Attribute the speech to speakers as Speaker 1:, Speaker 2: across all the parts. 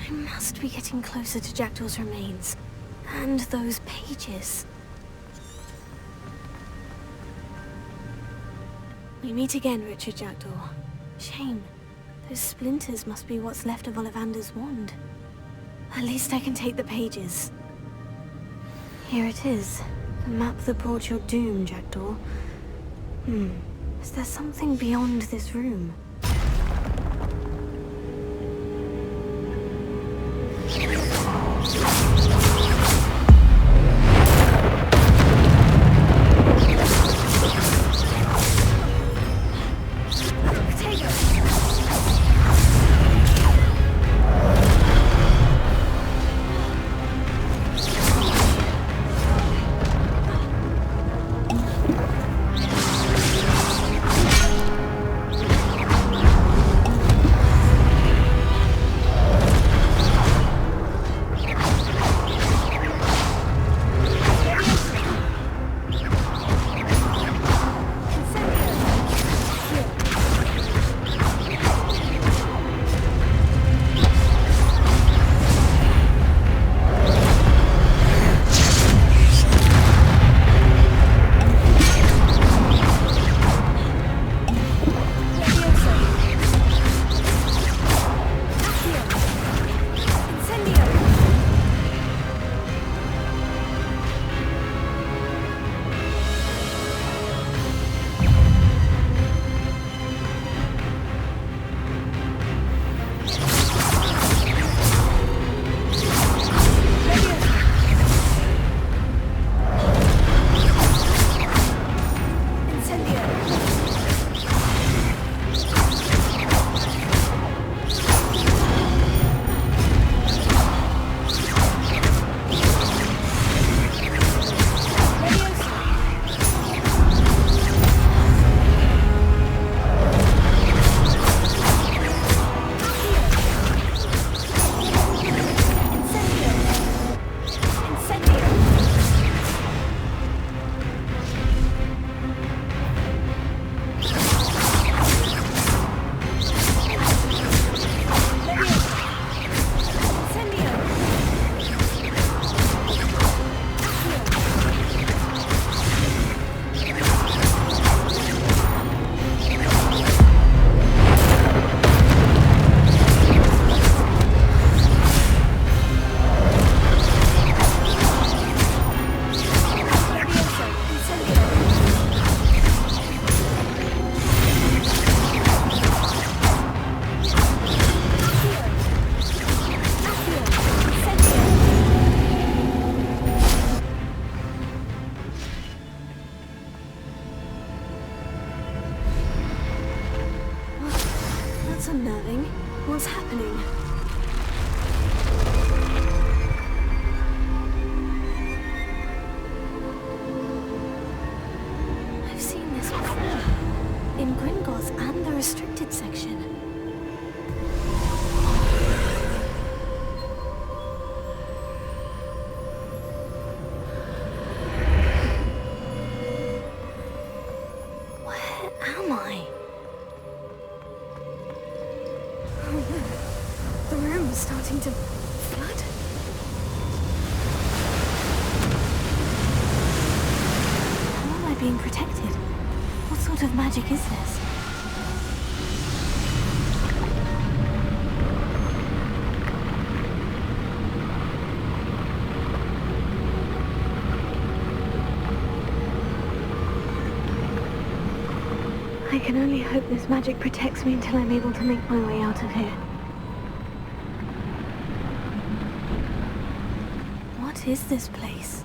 Speaker 1: I must be getting closer to Jackdaw's remains. And those pages. We meet again, Richard Jackdaw. Shame. Those splinters must be what's left of Ollivander's wand. At least I can take the pages. Here it is. The map that brought your doom, Jackdaw. Is there something beyond this room? unnerving. What's happening? I've seen this before. In Gringotts and the restricted section. Starting to flood. How am I being protected? What sort of magic is this? I can only hope this magic protects me until I'm able to make my way out of here. What is this place?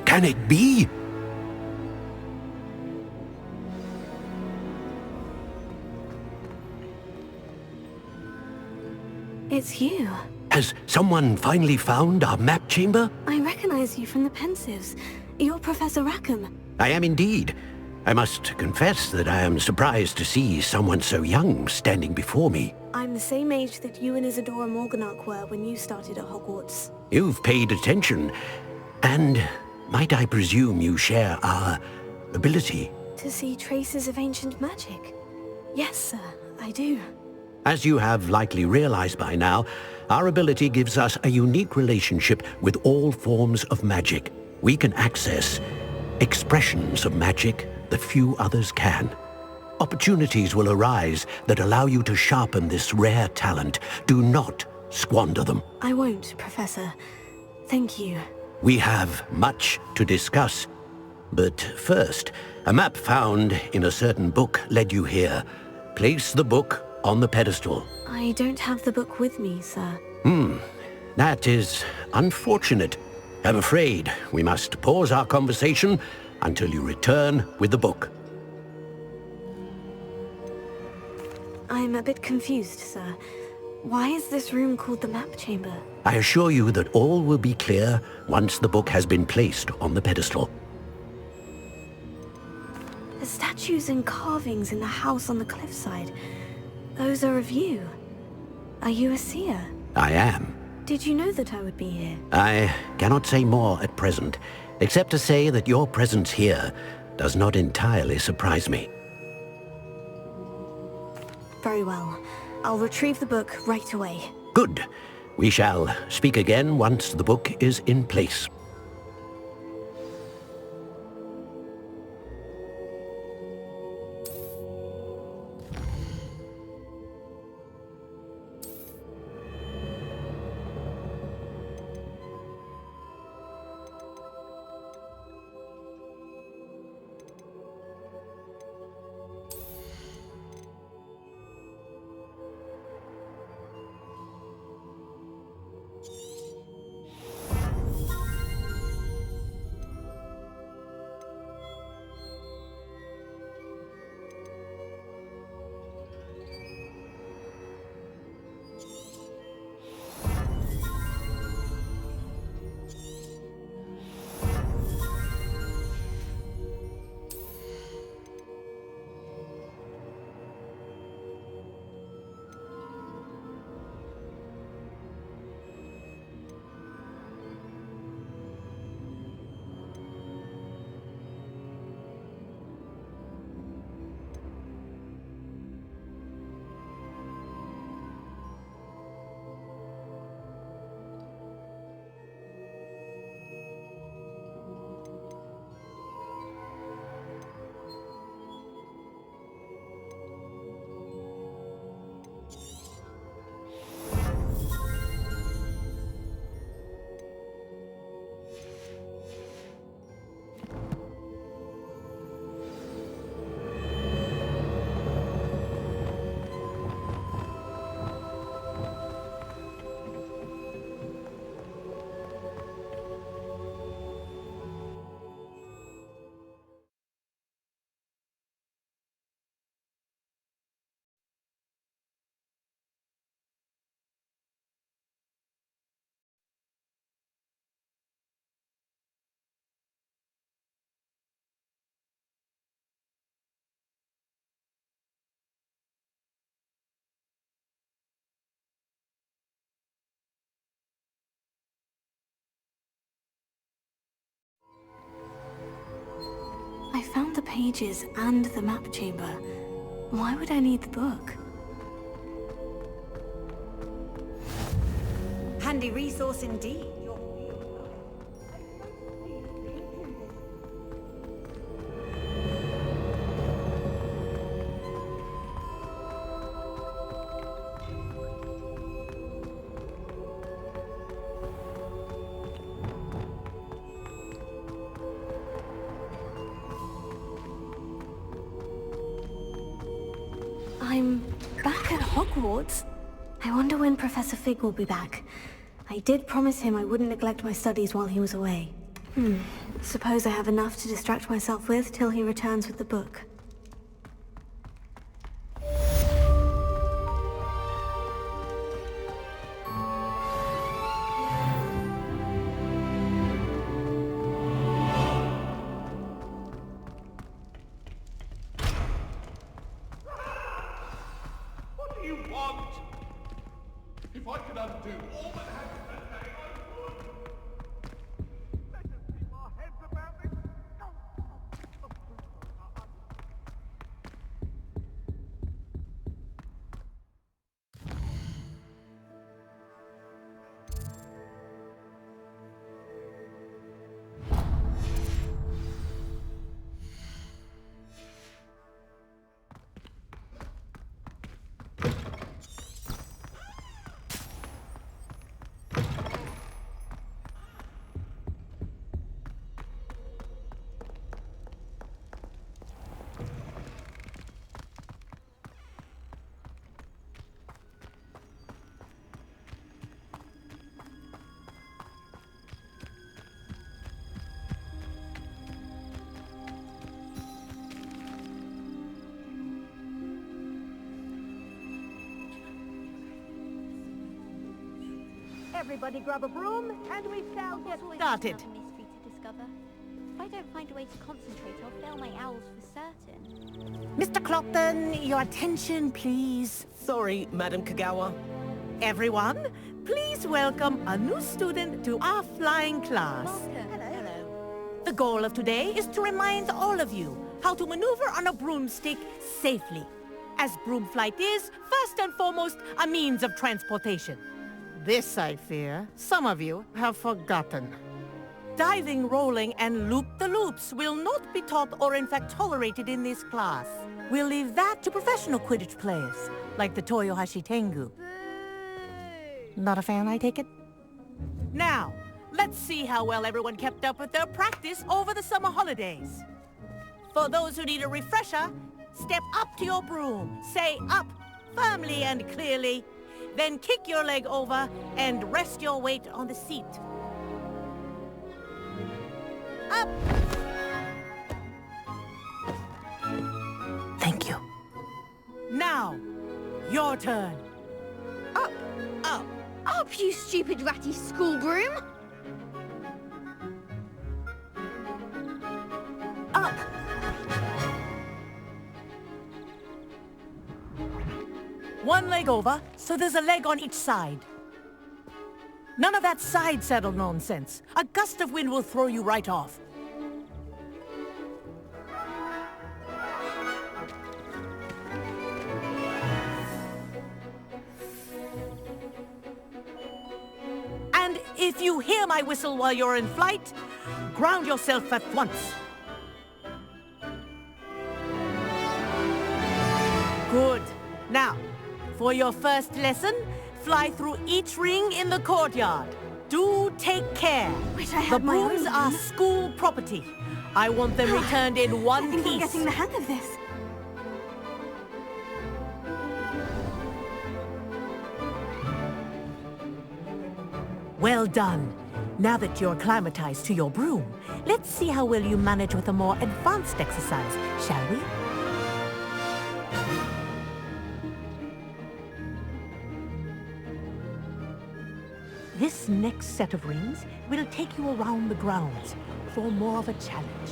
Speaker 2: Can it be?
Speaker 1: It's you.
Speaker 2: Has someone finally found our map chamber?
Speaker 1: I recognize you from the Pensives. You're Professor Rackham.
Speaker 2: I am indeed. I must confess that I am surprised to see someone so young standing before me.
Speaker 1: I'm the same age that you and Isadora Morganach were when you started at Hogwarts.
Speaker 2: You've paid attention. And might I presume you share our ability?
Speaker 1: To see traces of ancient magic? Yes, sir, I do.
Speaker 2: As you have likely realized by now, our ability gives us a unique relationship with all forms of magic. We can access expressions of magic that few others can. Opportunities will arise that allow you to sharpen this rare talent. Do not squander them.
Speaker 1: I won't, Professor. Thank you.
Speaker 2: We have much to discuss. But first, a map found in a certain book led you here. Place the book on the pedestal.
Speaker 1: I don't have the book with me, sir.
Speaker 2: That is unfortunate. I'm afraid we must pause our conversation until you return with the book.
Speaker 1: I'm a bit confused, sir. Why is this room called the map chamber?
Speaker 2: I assure you that all will be clear once the book has been placed on the pedestal.
Speaker 1: The statues and carvings in the house on the cliffside, those are of you. Are you a seer?
Speaker 2: I am.
Speaker 1: Did you know that I would be here?
Speaker 2: I cannot say more at present, except to say that your presence here does not entirely surprise me.
Speaker 1: Very well. I'll retrieve the book right away.
Speaker 2: Good. We shall speak again once the book is in place.
Speaker 1: I found the pages and the map chamber. Why would I need the book?
Speaker 3: Handy resource indeed.
Speaker 1: I'm back at Hogwarts. I wonder when Professor Fig will be back. I did promise him I wouldn't neglect my studies while he was away. Suppose I have enough to distract myself with till he returns with the book.
Speaker 4: want. If I could undo all that happened that day, I would. Let's just keep our heads about this.
Speaker 3: Everybody grab a broom, and we shall get
Speaker 5: Started.
Speaker 6: Mystery to discover. If I don't find a way to concentrate, I'll fail my owls for certain.
Speaker 5: Mr. Clopton, your attention, please.
Speaker 7: Sorry, Madam Kagawa.
Speaker 5: Everyone, please welcome a new student to our flying class.
Speaker 6: Hello.
Speaker 5: The goal of today is to remind all of you how to maneuver on a broomstick safely, as broom flight is, first and foremost, a means of transportation. This, I fear, some of you have forgotten. Diving, rolling, and loop-the-loops will not be taught or in fact tolerated in this class. We'll leave that to professional Quidditch players, like the Toyohashi Tengu. Not a fan, I take it? Now, let's see how well everyone kept up with their practice over the summer holidays. For those who need a refresher, step up to your broom, say up, firmly and clearly, then kick your leg over and rest your weight on the seat. Up! Thank you. Now, your turn.
Speaker 6: Up!
Speaker 5: Up!
Speaker 6: Up, you stupid ratty school broom!
Speaker 5: Up! One leg over, so there's a leg on each side. None of that side saddle nonsense. A gust of wind will throw you right off. And if you hear my whistle while you're in flight, ground yourself at once. Good. Now, for your first lesson, fly through each ring in the courtyard. Do take care.
Speaker 1: Wish I
Speaker 5: The
Speaker 1: had my
Speaker 5: brooms
Speaker 1: own.
Speaker 5: are school property. I want them returned in
Speaker 1: I
Speaker 5: one
Speaker 1: think I'm
Speaker 5: piece.
Speaker 1: getting the hang of this.
Speaker 5: Well done. Now that you're acclimatized to your broom, let's see how well you manage with a more advanced exercise, shall we? This next set of rings will take you around the grounds for more of a challenge.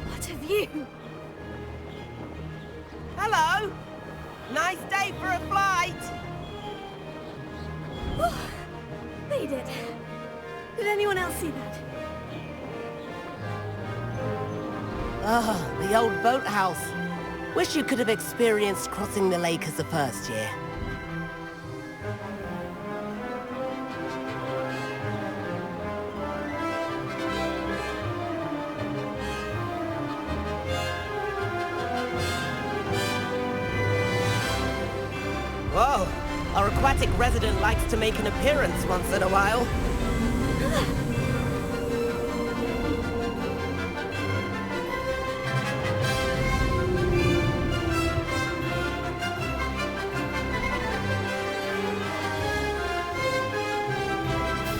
Speaker 1: What a view!
Speaker 7: Hello! Nice day for a flight!
Speaker 1: Made it. Did anyone else see that?
Speaker 7: Ah, the old boathouse. Wish you could have experienced crossing the lake as a first year. Whoa! Our aquatic resident likes to make an appearance once in a while.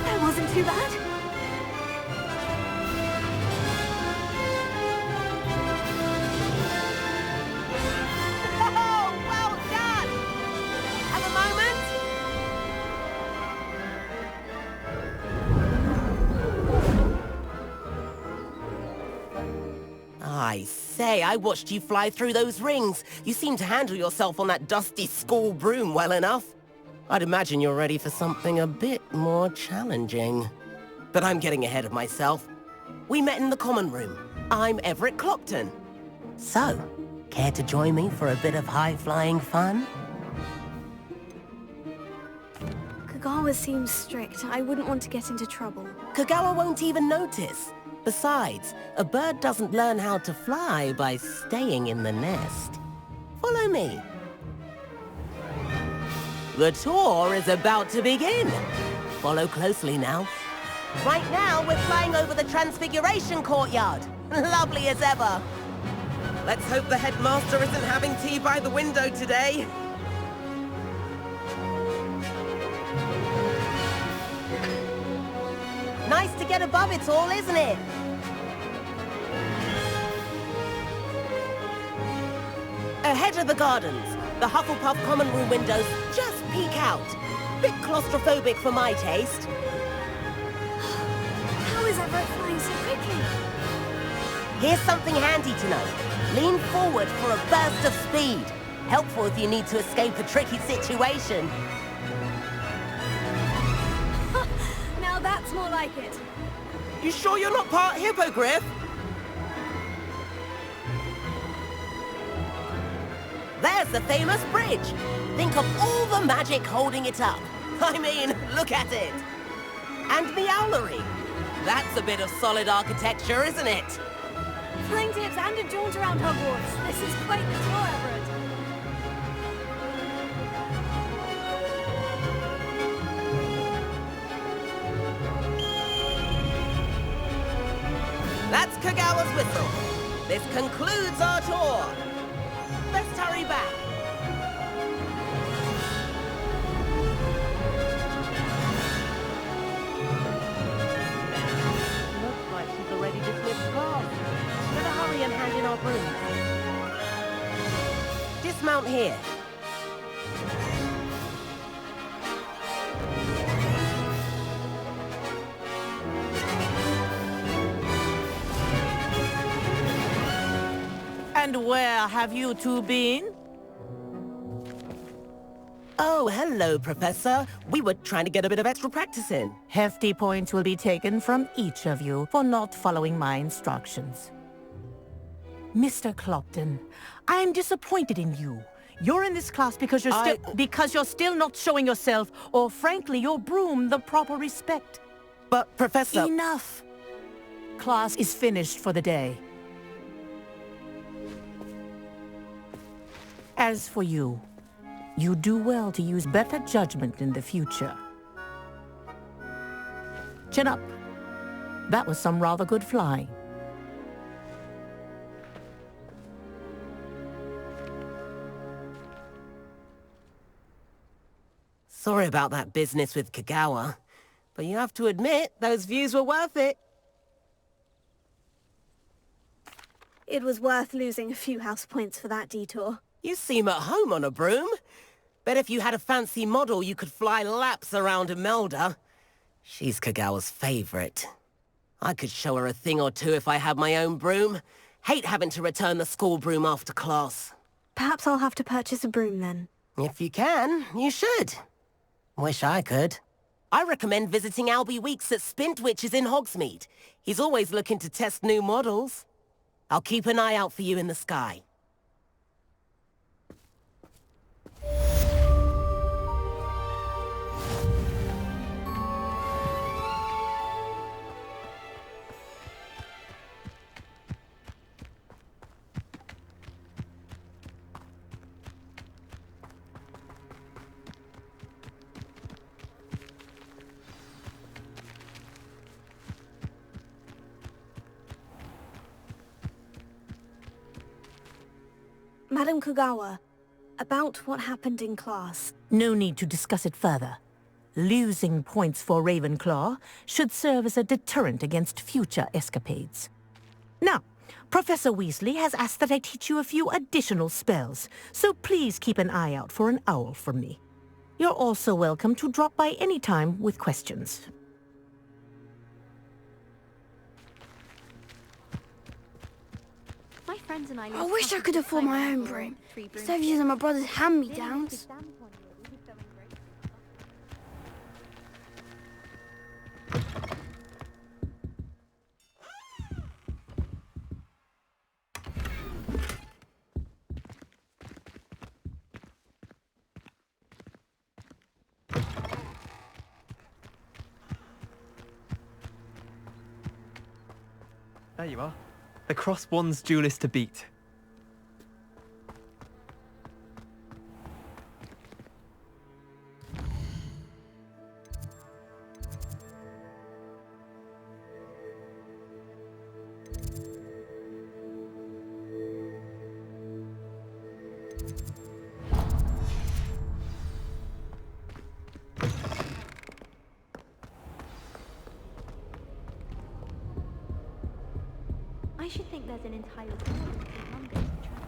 Speaker 1: That wasn't too bad.
Speaker 7: Oh, well done! Have a moment? I say, I watched you fly through those rings. You seem to handle yourself on that dusty school broom well enough. I'd imagine you're ready for something a bit more challenging. But I'm getting ahead of myself. We met in the common room. I'm Everett Clopton. So, care to join me for a bit of high-flying fun?
Speaker 1: Kagawa seems strict. I wouldn't want to get into trouble.
Speaker 7: Kagawa won't even notice. Besides, a bird doesn't learn how to fly by staying in the nest. Follow me. The tour is about to begin. Follow closely now. Right now, we're flying over the Transfiguration Courtyard. Lovely as ever. Let's hope the headmaster isn't having tea by the window today. Nice to get above it all, isn't it? Ahead of the gardens, the Hufflepuff common room windows just peek out. Bit claustrophobic for my taste.
Speaker 1: How is Everett flying so quickly?
Speaker 7: Here's something handy to know. Lean forward for a burst of speed. Helpful if you need to escape a tricky situation.
Speaker 1: Now that's more like it.
Speaker 7: You sure you're not part hippogriff? There's the famous bridge. Think of all the magic holding it up. I mean, look at it. And the owlery. That's a bit of solid architecture, isn't it?
Speaker 1: Flying tips and a jaunt around Hogwarts. This is quite the tour, Everett.
Speaker 7: That's Kagawa's whistle. This concludes our tour. Let's hurry back. Looks like she's already dismissed class. Better hurry and hand in our brooms. Dismount here.
Speaker 5: And where have you two been?
Speaker 7: Oh, hello, Professor. We were trying to get a bit of extra practice in.
Speaker 5: Hefty points will be taken from each of you for not following my instructions. Mr. Clopton, I am disappointed in you. You're in this class because you're still not showing yourself, or frankly, your broom, the proper respect.
Speaker 7: But, Professor...
Speaker 5: Enough! Class is finished for the day. As for you, you do well to use better judgment in the future. Chin up. That was some rather good flying.
Speaker 7: Sorry about that business with Kagawa, but you have to admit, those views were worth it.
Speaker 1: It was worth losing a few house points for that detour.
Speaker 7: You seem at home on a broom. Bet if you had a fancy model, you could fly laps around Imelda. She's Kagawa's favorite. I could show her a thing or two if I had my own broom. Hate having to return the school broom after class.
Speaker 1: Perhaps I'll have to purchase a broom then.
Speaker 7: If you can, you should. Wish I could. I recommend visiting Albie Weeks at Spintwitches in Hogsmeade. He's always looking to test new models. I'll keep an eye out for you in the sky.
Speaker 1: Madam Kagawa, about what happened in class.
Speaker 5: No need to discuss it further. Losing points for Ravenclaw should serve as a deterrent against future escapades. Now, Professor Weasley has asked that I teach you a few additional spells, so please keep an eye out for an owl from me. You're also welcome to drop by any time with questions.
Speaker 6: friends and I
Speaker 8: I wish I could afford my own broom, instead of using my brother's hand-me-downs.
Speaker 9: There you are. The cross one's duelist to beat.
Speaker 6: I should think there's an entire world of London to travel.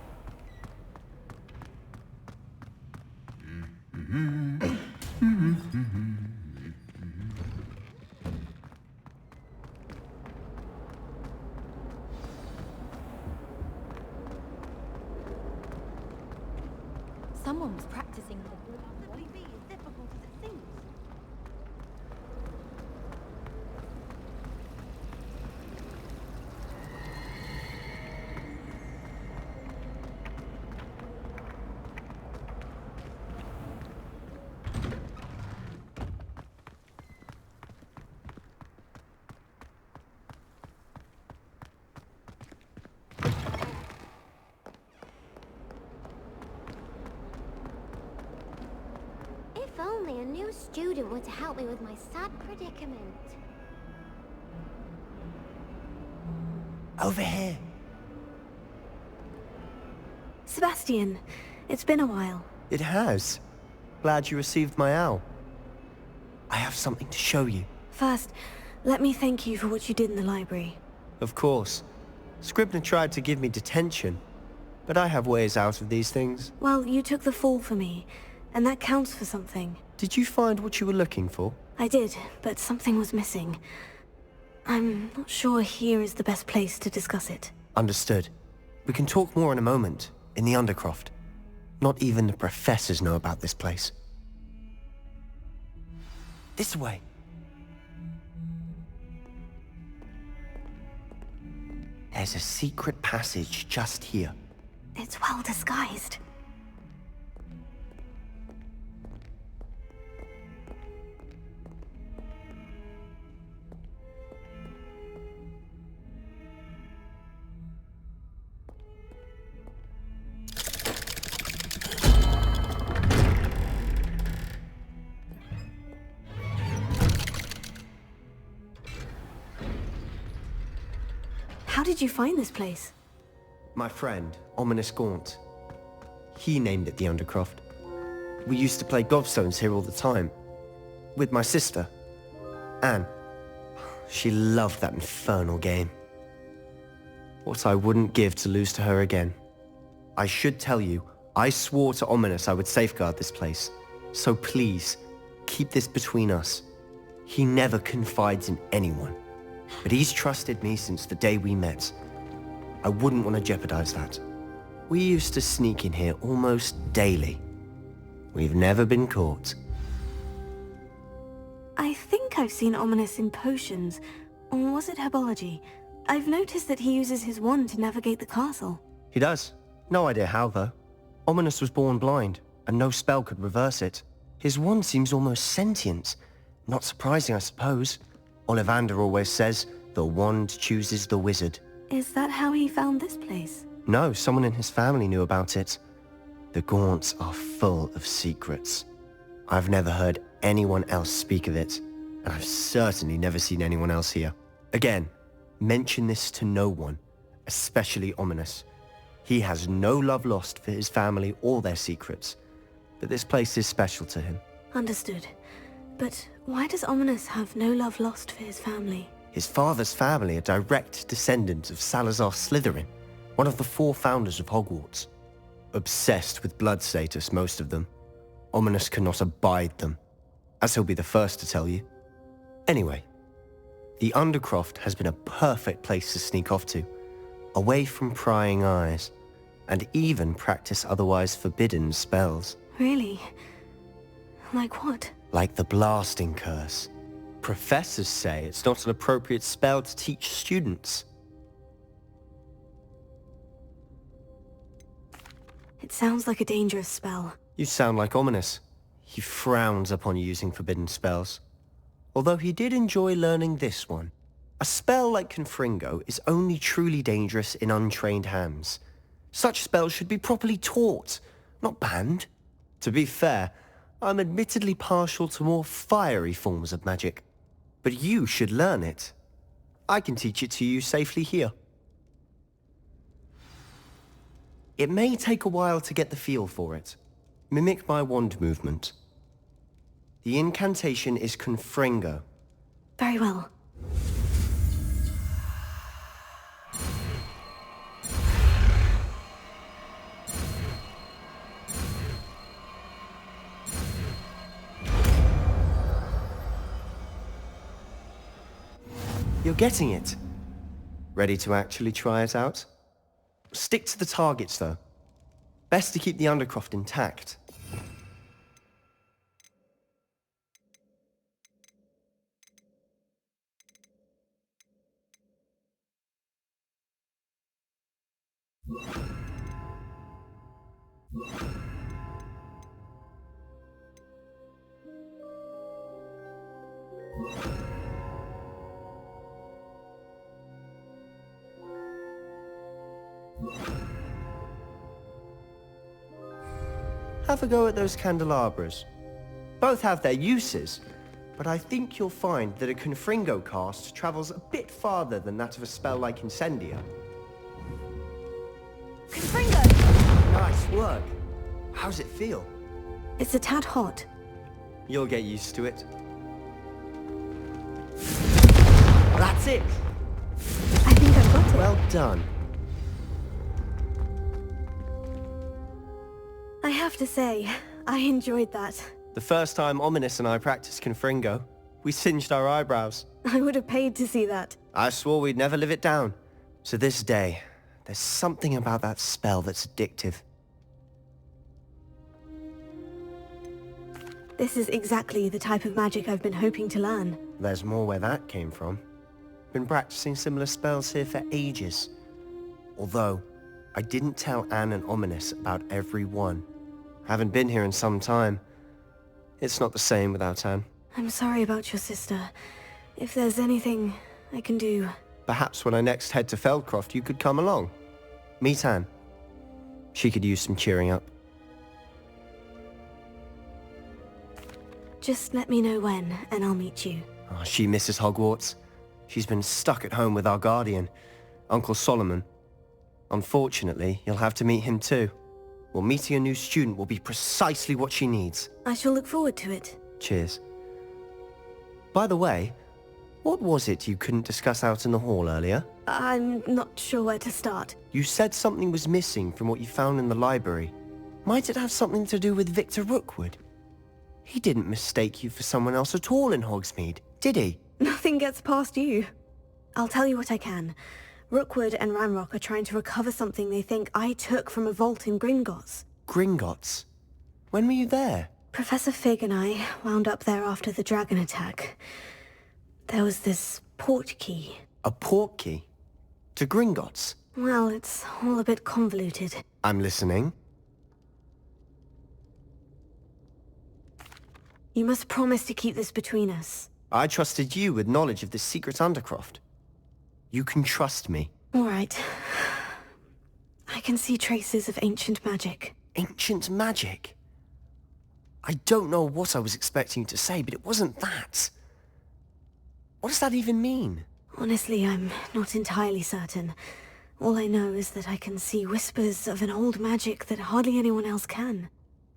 Speaker 6: Someone was practicing the possibly be as difficult as it seems. If only a new student were to help me with my sad predicament.
Speaker 10: Over here.
Speaker 1: Sebastian, it's been a while.
Speaker 10: It has. Glad you received my owl. I have something to show you.
Speaker 1: First, let me thank you for what you did in the library.
Speaker 10: Of course. Scribner tried to give me detention, but I have ways out of these things.
Speaker 1: Well, you took the fall for me, and that counts for something.
Speaker 10: Did you find what you were looking for?
Speaker 1: I did, but something was missing. I'm not sure here is the best place to discuss it.
Speaker 10: Understood. We can talk more in a moment, in the Undercroft. Not even the professors know about this place. This way. There's a secret passage just here.
Speaker 1: It's well disguised. How did you find this place?
Speaker 10: My friend, Ominous Gaunt. He named it the Undercroft. We used to play gobstones here all the time. With my sister, Anne. She loved that infernal game. What I wouldn't give to lose to her again. I should tell you, I swore to Ominous I would safeguard this place. So please, keep this between us. He never confides in anyone. But he's trusted me since the day we met. I wouldn't want to jeopardize that. We used to sneak in here almost daily. We've never been caught.
Speaker 1: I think I've seen Ominous in potions. Or was it herbology? I've noticed that he uses his wand to navigate the castle.
Speaker 10: He does. No idea how, though. Ominous was born blind, and no spell could reverse it. His wand seems almost sentient. Not surprising, I suppose. Ollivander always says, the wand chooses the wizard.
Speaker 1: Is that how he found this place?
Speaker 10: No, someone in his family knew about it. The Gaunts are full of secrets. I've never heard anyone else speak of it, and I've certainly never seen anyone else here. Again, mention this to no one, especially Ominous. He has no love lost for his family or their secrets, but this place is special to him.
Speaker 1: Understood. But why does Ominous have no love lost for his family?
Speaker 10: His father's family are direct descendants of Salazar Slytherin, one of the 4 founders of Hogwarts. Obsessed with blood status, most of them. Ominous cannot abide them, as he'll be the first to tell you. Anyway, the Undercroft has been a perfect place to sneak off to. away from prying eyes, and even practice otherwise forbidden spells.
Speaker 1: Really? Like what?
Speaker 10: Like the blasting curse. Professors say it's not an appropriate spell to teach students.
Speaker 1: It sounds like a dangerous spell.
Speaker 10: You sound like Ominous. He frowns upon using forbidden spells. Although he did enjoy learning this one. A spell like Confringo is only truly dangerous in untrained hands. Such spells should be properly taught, not banned. To be fair, I'm admittedly partial to more fiery forms of magic. But you should learn it. I can teach it to you safely here. It may take a while to get the feel for it. Mimic my wand movement. The incantation is Confringo.
Speaker 1: Very well.
Speaker 10: You're getting it. Ready to actually try it out? Stick to the targets, though. Best to keep the Undercroft intact. Have a go at those candelabras. Both have their uses, but I think you'll find that a Confringo cast travels a bit farther than that of a spell like Incendia.
Speaker 1: Confringo!
Speaker 10: Nice work. How's it feel?
Speaker 1: It's a tad hot.
Speaker 10: You'll get used to it. That's it!
Speaker 1: I think I've got it.
Speaker 10: Well done.
Speaker 1: I have to say, I enjoyed that.
Speaker 10: The first time Ominous and I practiced Confringo, we singed our eyebrows.
Speaker 1: I would have paid to see that.
Speaker 10: I swore we'd never live it down. To this day, there's something about that spell that's addictive.
Speaker 1: This is exactly the type of magic I've been hoping to learn.
Speaker 10: There's more where that came from. Been practicing similar spells here for ages. Although, I didn't tell Anne and Ominous about every one. Haven't been here in some time. It's not the same without Anne.
Speaker 1: I'm sorry about your sister. If there's anything I can do...
Speaker 10: Perhaps when I next head to Feldcroft, you could come along. Meet Anne. She could use some cheering up.
Speaker 1: Just let me know when, and I'll meet you.
Speaker 10: Oh, she misses Hogwarts. She's been stuck at home with our guardian, Uncle Solomon. Unfortunately, you'll have to meet him too. Well, meeting a new student will be precisely what she needs.
Speaker 1: I shall look forward to it.
Speaker 10: Cheers. By the way, what was it you couldn't discuss out in the hall earlier?
Speaker 1: I'm not sure where to start.
Speaker 10: You said something was missing from what you found in the library. Might it have something to do with Victor Rookwood? He didn't mistake you for someone else at all in Hogsmeade, did he?
Speaker 1: Nothing gets past you. I'll tell you what I can. Rookwood and Ranrock are trying to recover something they think I took from a vault in Gringotts.
Speaker 10: Gringotts? When were you there?
Speaker 1: Professor Fig and I wound up there after the dragon attack. There was this port key.
Speaker 10: A port key? To Gringotts?
Speaker 1: Well, it's all a bit convoluted.
Speaker 10: I'm listening.
Speaker 1: You must promise to keep this between us.
Speaker 10: I trusted you with knowledge of this secret Undercroft. You can trust me.
Speaker 1: All right. I can see traces of ancient magic.
Speaker 10: Ancient magic? I don't know what I was expecting you to say, but it wasn't that. What does that even mean?
Speaker 1: Honestly, I'm not entirely certain. All I know is that I can see whispers of an old magic that hardly anyone else can.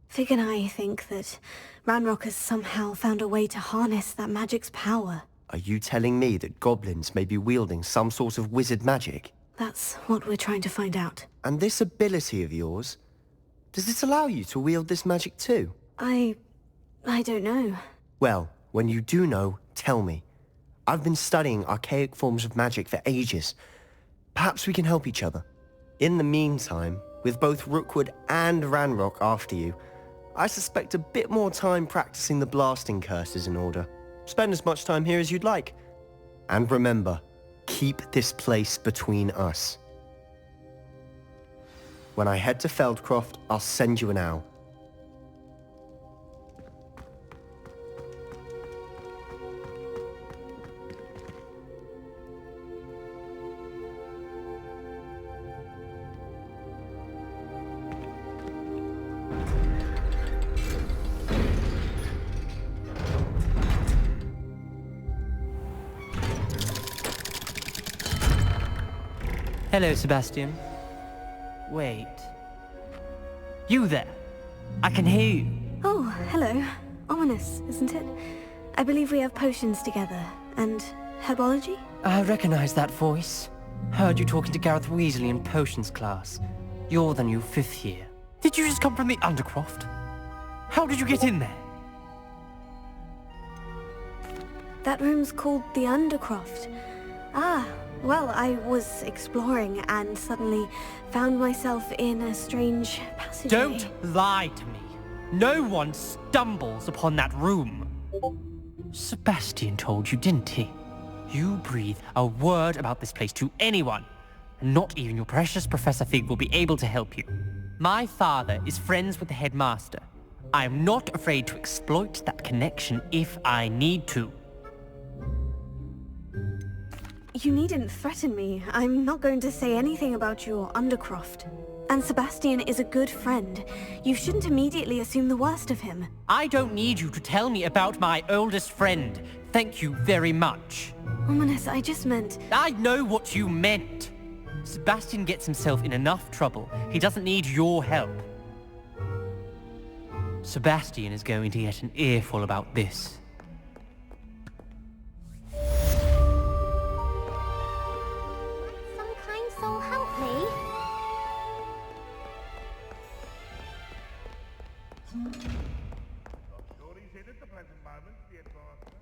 Speaker 1: Fig and I think that Ranrock has somehow found a way to harness that magic's power.
Speaker 10: Are you telling me that goblins may be wielding some sort of wizard magic?
Speaker 1: That's what we're trying to find out.
Speaker 10: And this ability of yours, does it allow you to wield this magic too?
Speaker 1: I don't know.
Speaker 10: Well, when you do know, tell me. I've been studying archaic forms of magic for ages. Perhaps we can help each other. In the meantime, with both Rookwood and Ranrock after you, I suspect a bit more time practicing the blasting curse is in order. Spend as much time here as you'd like. And remember, keep this place between us. When I head to Feldcroft, I'll send you an owl.
Speaker 11: Hello, Sebastian. Wait. You there? I can hear you.
Speaker 1: Oh, hello. Ominous, isn't it? I believe we have potions together. And herbology?
Speaker 11: I recognize that voice. Heard you talking to Gareth Weasley in potions class. You're the new 5th year. Did you just come from the Undercroft? How did you get in there?
Speaker 1: That room's called the Undercroft. Ah, well, I was exploring and suddenly found myself in a strange passageway.
Speaker 11: Don't lie to me. No one stumbles upon that room. Sebastian told you, didn't he? You breathe a word about this place to anyone, and not even your precious Professor Fig will be able to help you. My father is friends with the headmaster. I am not afraid to exploit that connection if I need to.
Speaker 1: You needn't threaten me. I'm not going to say anything about your Undercroft. And Sebastian is a good friend. You shouldn't immediately assume the worst of him.
Speaker 11: I don't need you to tell me about my oldest friend. Thank you very much.
Speaker 1: Ominous, I just meant...
Speaker 11: I know what you meant. Sebastian gets himself in enough trouble. He doesn't need your help. Sebastian is going to get an earful about this.
Speaker 6: Some kind soul help me.
Speaker 4: Not sure he's in at the present moment, the advancement.